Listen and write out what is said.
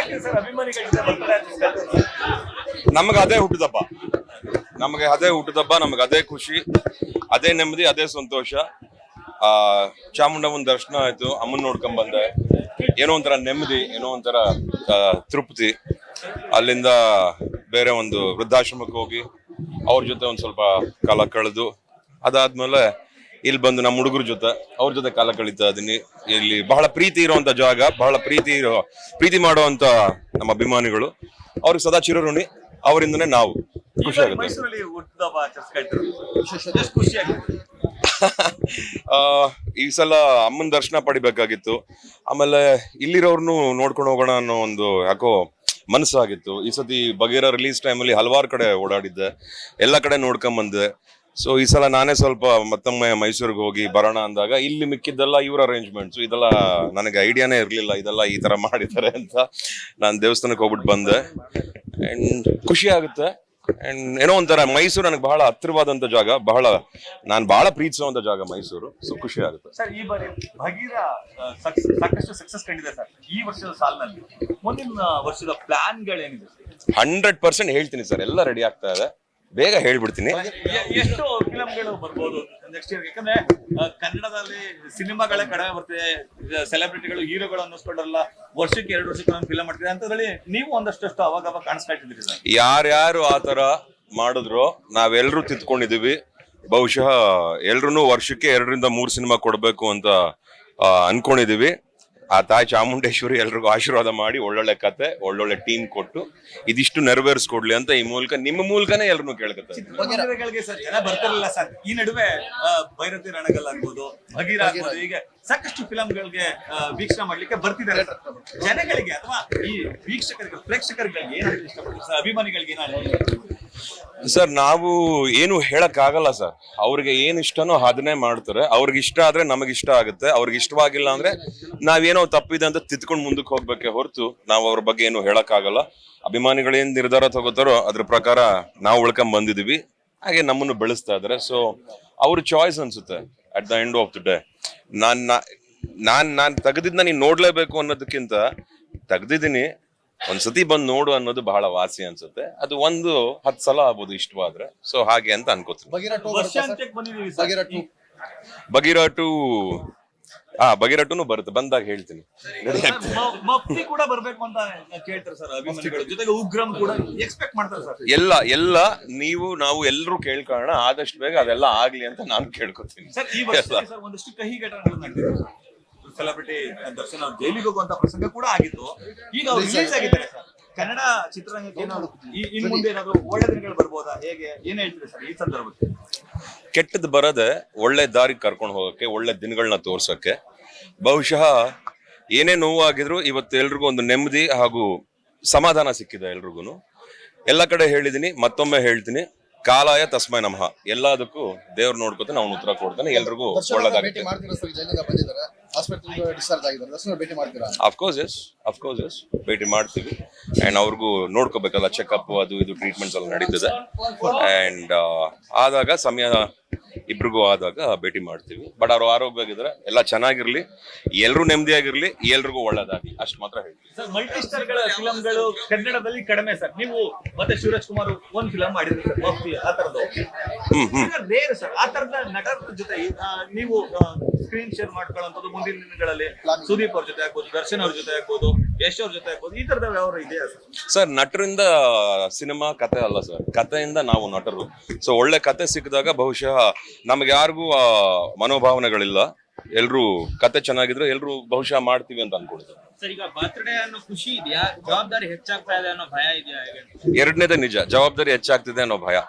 ಯಾಕೆ ಸರ್ ಅಭಿಮಾನಿಗಳ ಜೊತೆ ಬರ್ತಾರೆ ಅನ್ಸುತ್ತೆ? ನಮಗೆ ಅದೇ ಹುಟ್ಟುದಬ್ಬ, ನಮಗೆ ಅದೇ ಖುಷಿ, ಅದೇ ನೆಮ್ಮದಿ, ಅದೇ ಸಂತೋಷ. ಚಾಮುಂಡಮ್ಮನ ದರ್ಶನ ಆಯ್ತು, ಅಮ್ಮನ್ ನೋಡ್ಕೊಂಡ್ ಬಂದೆ, ಏನೋ ಒಂಥರ ನೆಮ್ಮದಿ, ಏನೋ ಒಂಥರ ತೃಪ್ತಿ. ಅಲ್ಲಿಂದ ಬೇರೆ ಒಂದು ವೃದ್ಧಾಶ್ರಮಕ್ಕೆ ಹೋಗಿ ಅವ್ರ ಜೊತೆ ಒಂದ್ ಸ್ವಲ್ಪ ಕಾಲ ಕಳೆದು, ಅದಾದ್ಮೇಲೆ ಇಲ್ಲಿ ಬಂದು ನಮ್ಮ ಹುಡುಗರ ಜೊತೆ ಅವ್ರ ಜೊತೆ ಕಾಲ ಕಳೀತಾ ಇದೀನಿ. ಇಲ್ಲಿ ಬಹಳ ಪ್ರೀತಿ ಇರುವಂತ ಜಾಗ, ಬಹಳ ಪ್ರೀತಿ ಮಾಡುವಂತ ನಮ್ಮ ಅಭಿಮಾನಿಗಳು, ಅವ್ರಿಗೆ ಸದಾ ಚಿರಋಣಿ. ಅವರಿಂದನೇ ನಾವು. ಖುಷಿ ಆಗುತ್ತೆ. ಮೈಸೂರಲ್ಲಿ ಹುಟ್ಟುಹಬ್ಬ ಆಚರಿಸ್ತಾ ಎಷ್ಟು ಖುಷಿ ಆಗುತ್ತೆ. ಈ ಸಲ ಅಮ್ಮನ ದರ್ಶನ ಪಡಿಬೇಕಾಗಿತ್ತು, ಆಮೇಲೆ ಇಲ್ಲಿರೋರ್ನು ನೋಡ್ಕೊಂಡು ಹೋಗೋಣ ಅನ್ನೋ ಒಂದು ಯಾಕೋ ಮನಸ್ಸಾಗಿತ್ತು. ಈ ಸತಿ ಬಗೀರ ರಿಲೀಸ್ ಟೈಮಲ್ಲಿ ಹಲವಾರು ಕಡೆ ಓಡಾಡಿದ್ದೆ, ಎಲ್ಲ ಕಡೆ ನೋಡ್ಕೊಂಡ್ ಬಂದೆ. ಸೊ ಈ ಸಲ ನಾನೇ ಸ್ವಲ್ಪ ಮತ್ತೊಮ್ಮೆ ಮೈಸೂರಿಗೆ ಹೋಗಿ ಬರೋಣ ಅಂದಾಗ ಇಲ್ಲಿ ಮಿಕ್ಕಿದ್ದೆಲ್ಲ ಇವ್ರ ಅರೇಂಜ್ಮೆಂಟ್ಸ್, ಇದೆಲ್ಲ ನನಗೆ ಐಡಿಯಾನೇ ಇರ್ಲಿಲ್ಲ, ಇದೆಲ್ಲ ಈ ತರ ಮಾಡಿದ್ದಾರೆ ಅಂತ. ನಾನು ದೇವಸ್ಥಾನಕ್ಕೆ ಹೋಗ್ಬಿಟ್ಟು ಬಂದೆ. ಅಂಡ್ ಖುಷಿ ಆಗುತ್ತೆ. ಅಂಡ್ ಏನೋ ಒಂಥರ ಮೈಸೂರು ನನಗೆ ಬಹಳ ಹತ್ತಿರವಾದಂತ ಜಾಗ, ನಾನು ಬಹಳ ಪ್ರೀತಿಸುವಂತ ಜಾಗ ಮೈಸೂರು. ಸೊ ಖುಷಿ ಆಗುತ್ತೆ. ಸರ್ ಈ ಬಾರಿ ಬಗೀರ ಸಾಕಷ್ಟು ಸಕ್ಸಸ್ ಕಂಡಿದೆ ಸರ್ ಈ ವರ್ಷದ ಸಾಲಿನಲ್ಲಿ. ಮುಂದಿನ ವರ್ಷದ ಪ್ಲಾನ್ ಗಳೇನಿದೆ? 100% ಹೇಳ್ತೀನಿ ಸರ್, ಎಲ್ಲ ರೆಡಿ ಆಗ್ತಾ ಇದೆ, ಬೇಗ ಹೇಳ್ಬಿಡ್ತೀನಿ. ಎಷ್ಟು ಫಿಲಂಗಳು ಬರ್ಬೋದು ನೆಕ್ಸ್ಟ್ ಇಯರ್? ಯಾಕಂದ್ರೆ ಕನ್ನಡದಲ್ಲಿ ಸಿನಿಮಾಗಳೇ ಕಡಿಮೆ ಬರ್ತಿದೆ, ಸೆಲೆಬ್ರಿಟಿಗಳು ಹೀರೋಗಳು ಅನ್ನಿಸ್ಕೊಂಡ್ರಲ್ಲ, ವರ್ಷಕ್ಕೆ 2 ವರ್ಷಕ್ಕೆ ಒಂದು ಫಿಲಂ ಮಾಡ್ತಿದೆ ಅಂತದ್ರಲ್ಲಿ ನೀವು ಒಂದಷ್ಟು ಅವಾಗ ಕಾಣಿಸ್ತಾ ಇಟ್ಟಿದ್ರಿ ಸರ್. ಯಾರ್ಯಾರು ಆತರ ಮಾಡಿದ್ರು ನಾವೆಲ್ಲರೂ ತಿದ್ಕೊಂಡಿದೀವಿ. ಬಹುಶಃ ಎಲ್ರು ವರ್ಷಕ್ಕೆ 2 ರಿಂದ 3 ಸಿನಿಮಾ ಕೊಡ್ಬೇಕು ಅಂತ ಅನ್ಕೊಂಡಿದೀವಿ. ಆ ತಾಯಿ ಚಾಮುಂಡೇಶ್ವರಿ ಎಲ್ರಿಗೂ ಆಶೀರ್ವಾದ ಮಾಡಿ ಒಳ್ಳೊಳ್ಳೆ ಕತೆ, ಒಳ್ಳೊಳ್ಳೆ ಟೀಮ್ ಕೊಟ್ಟು ಇದಿಷ್ಟು ನೆರವೇರಿಸ್ಕೊಡ್ಲಿ ಅಂತ ಈ ಮೂಲಕ, ನಿಮ್ಮ ಮೂಲಕನೇ ಎಲ್ರು ಕೇಳ್ಕೊತಾರೆ. ಸರ್ ಜನ ಬರ್ತಿರಲಿಲ್ಲ ಸರ್, ಈ ನಡುವೆ ಭೈರತಿ ರಣಗಲ್ ಆಗ್ಬೋದು, ಭಗೀರ ಆಗ್ಬೋದು, ಹೀಗೆ ಸಾಕಷ್ಟು ಫಿಲಂಗಳಿಗೆ ವೀಕ್ಷಣೆ ಮಾಡ್ಲಿಕ್ಕೆ ಬರ್ತಿದ್ದಾರೆ ಜನಗಳಿಗೆ, ಅಥವಾ ಈ ವೀಕ್ಷಕರಿಗೆ ಪ್ರೇಕ್ಷಕರಿಗೆ ಏನಾದ್ರು ಇಷ್ಟಪಡ್ತಾರೆ ಸರ್, ಅಭಿಮಾನಿಗಳಿಗೆ ಏನಾದ್ರು? ಸರ್ ನಾವು ಏನು ಹೇಳಕ್ ಆಗಲ್ಲ ಸರ್, ಅವ್ರಿಗೆ ಏನ್ ಇಷ್ಟನೋ ಅದನ್ನೇ ಮಾಡ್ತಾರೆ. ಅವ್ರಿಗೆ ಇಷ್ಟ ಆದ್ರೆ ನಮಗಿಷ್ಟ ಆಗುತ್ತೆ, ಅವ್ರಿಗೆ ಇಷ್ಟವಾಗಿಲ್ಲ ಅಂದ್ರೆ ನಾವೇನೋ ತಪ್ಪಿದೆ ಅಂತ ತಿದ್ಕೊಂಡು ಮುಂದಕ್ಕೆ ಹೋಗ್ಬೇಕೆ ಹೊರತು ನಾವು ಅವ್ರ ಬಗ್ಗೆ ಏನು ಹೇಳಕ್ ಆಗಲ್ಲ. ಅಭಿಮಾನಿಗಳೇನ್ ನಿರ್ಧಾರ ತಗೋತಾರೋ ಅದ್ರ ಪ್ರಕಾರ ನಾವು ಉಳ್ಕೊಂಡ್ ಬಂದಿದೀವಿ, ಹಾಗೆ ನಮ್ಮನ್ನು ಬೆಳೆಸ್ತಾ ಇದಾರೆ. ಸೊ ಅವ್ರ ಚಾಯ್ಸ್ ಅನ್ಸುತ್ತೆ. At the end of the day ನಾನ್ ತೆಗೆದಿದ್ನ ನೀನ್ ನೋಡ್ಲೇಬೇಕು ಅನ್ನೋದಕ್ಕಿಂತ ತೆಗ್ದಿದ್ದೀನಿ, ಒಂದ್ಸತಿ ಬಂದು ನೋಡು ಅನ್ನೋದು ಬಹಳ ವಾಸಿ ಅನ್ಸುತ್ತೆ. ಅದು 10 ಸಲ ಆಗ್ಬೋದು ಇಷ್ಟವಾದ್ರೆ. ಸೊ ಹಾಗೆ ಅಂತ ಅನ್ಕೋತೀನಿ. ಬಗೀರ 2 ಬರುತ್ತೆ, ಬಂದಾಗ ಹೇಳ್ತೀನಿ. ಮಫ್ತಿ ಕೂಡ ಬರ್ಬೇಕು ಅಂತ ಕೇಳ್ತಾರೆ ಸರ್ ಅಭಿಮಾನಿಗಳು, ಜೊತೆಗೆ ಉಗ್ರಂ ಕೂಡ ಎಕ್ಸ್ಪೆಕ್ಟ್ ಮಾಡ್ತಾರೆ ಸರ್. ಎಲ್ಲ ನಾವು ಎಲ್ಲರೂ ಕೇಳ್ಕೊಳ್ಳೋಣ, ಆದಷ್ಟು ಬೇಗ ಅದೆಲ್ಲ ಆಗ್ಲಿ ಅಂತ ನಾನು ಕೇಳ್ಕೊತೀನಿ. ಸರ್ ಈ ವರ್ಷ ಸರ್ ಒಂದಷ್ಟು ಕಹಿ ಘಟನೆಗಳು ನಡೆದಿದೆ. ಸೆಲೆಬ್ರಿಟಿ ದರ್ಶನ್ ಅವ್ರು ಜೈಲಿಗೆ ಹೋಗುವಂತ ಪ್ರಸಂಗ ಕೂಡ ಆಗಿತ್ತು. ಈಗ ಅವ್ರು ರಿಲೀಸ್ ಆಗಿದ್ದಾರೆ ಸರ್. ಕನ್ನಡ ಚಿತ್ರರಂಗಕ್ಕೆ ಇನ್ ಮುಂದೆ ಏನಾದ್ರು ಒಳ್ಳೆ ದಿನಗಳು ಬರ್ಬೋದಾ? ಏನ್ ಹೇಳ್ತೀರಿ ಸರ್ ಈ ಸಂದರ್ಭಕ್ಕೆ? ಕೆಟ್ಟದ್ದು ಬರದೆ ಒಳ್ಳೆ ದಾರಿ ಕರ್ಕೊಂಡು ಹೋಗಕ್ಕೆ, ಒಳ್ಳೆ ದಿನಗಳನ್ನ ತೋರ್ಸಕ್ಕೆ. ಬಹುಶಃ ಏನೇ ನೋವಾಗಿದ್ರು ಇವತ್ತು ಎಲ್ರಿಗೂ ಒಂದು ನೆಮ್ಮದಿ ಹಾಗೂ ಸಮಾಧಾನ ಸಿಕ್ಕಿದೆ ಎಲ್ರಿಗೂ. ಎಲ್ಲ ಕಡೆ ಹೇಳಿದೀನಿ, ಮತ್ತೊಮ್ಮೆ ಹೇಳ್ತೀನಿ, ಕಾಲಾಯ ತಸ್ಮೈ ನಮಃ. ಎಲ್ಲದಕ್ಕೂ ದೇವ್ರು ನೋಡ್ಕೊತಾನೆ, ಅವ್ನು ಉತ್ತರ ಕೊಡ್ತಾನೆ, ಎಲ್ರಿಗೂ ಒಳ್ಳೇದಾಗುತ್ತೆ. ಅಫ್ಕೋರ್ಸ್ ಎಸ್ ಭೇಟಿ ಮಾಡ್ತೀವಿ. ಅಂಡ್ ಅವ್ರಿಗೂ ನೋಡ್ಕೋಬೇಕಲ್ಲ, ಚೆಕಪ್ ಅದು ಇದು ಟ್ರೀಟ್ಮೆಂಟ್ಸ್ ಎಲ್ಲ ನಡೀತದೆ. ಅಂಡ್ ಆದಾಗ ಸಮಯ ಇಬ್ರಿಗೂ ಆದಾಗ ಭೇಟಿ ಮಾಡ್ತೀವಿ. ಬಟ್ ಅವ್ರು ಆರೋಗ್ಯವಾಗಿದ್ರೆ, ಎಲ್ಲ ಚೆನ್ನಾಗಿರ್ಲಿ, ಎಲ್ರು ನೆಮ್ಮದಿಯಾಗಿರ್ಲಿ, ಎಲ್ರಿಗೂ ಒಳ್ಳೇದಾಗ್ಲಿ, ಅಷ್ಟು ಮಾತ್ರ ಹೇಳ್ತೀವಿ. ಸರ್ ಮಲ್ಟಿ ಸ್ಟಾರ್ಗಳ ಫಿಲಂಗಳು ಕನ್ನಡದಲ್ಲಿ ಕಡಿಮೆ ಸರ್. ನೀವು ಮತ್ತೆ ಶಿವರಾಜ್ ಕುಮಾರ್ ಒಂದು ಫಿಲಂ ಮಾಡಿದ್ರಿ ಸರ್, ಆ ತರದ್ದು ರೇರ್ ಸರ್. ಆ ತರದ ನಟರ ಜೊತೆ ನೀವು ಸ್ಕ್ರೀನ್ ಶೇರ್ ಮಾಡ್ಕೊಳ್ಳುವಂಥದ್ದು ಮುಂದಿನ ದಿನಗಳಲ್ಲಿ ಸುದೀಪ್ ಅವ್ರ ಜೊತೆ ಆಗ್ಬೋದು, ದರ್ಶನ್ ಅವ್ರ ಜೊತೆ ಆಗ್ಬೋದು, ಯಶ್ ಅವ್ರ ಜೊತೆ ಆಗ್ಬೋದು, ಈ ತರದ ವ್ಯವಹಾರ ಇದೆಯಾ ಸರ್? ನಟರಿಂದ ಸಿನಿಮಾ ಕತೆ ಅಲ್ಲ ಸರ್, ಕಥೆಯಿಂದ ನಾವು ನಟರು. ಸೊ ಒಳ್ಳೆ ಕತೆ ಸಿಕ್ಕಿದಾಗ ಬಹುಶಃ ನಮ್ಗೆ ಯಾರಿಗೂ ಮನೋಭಾವನೆಗಳಿಲ್ಲ, ಎಲ್ರು ಕತೆ ಚೆನ್ನಾಗಿದ್ರೆ ಎಲ್ರು ಬಹುಶಃ ಮಾಡ್ತೀವಿ ಅಂತ ಅನ್ಕೊಳ್ತಾರೆ. ಸರ್ ಈಗ ಬರ್ತ್ಡೇ ಅನ್ನೋ ಖುಷಿ ಇದೆಯಾ, ಜವಾಬ್ದಾರಿ ಹೆಚ್ಚಾಗ್ತಾ ಇದೆ ಅನ್ನೋ ಭಯ ಇದೆಯಾ? ಎರಡನೇದೇ ನಿಜ, ಜವಾಬ್ದಾರಿ ಹೆಚ್ಚಾಗ್ತಿದೆ ಅನ್ನೋ ಭಯ.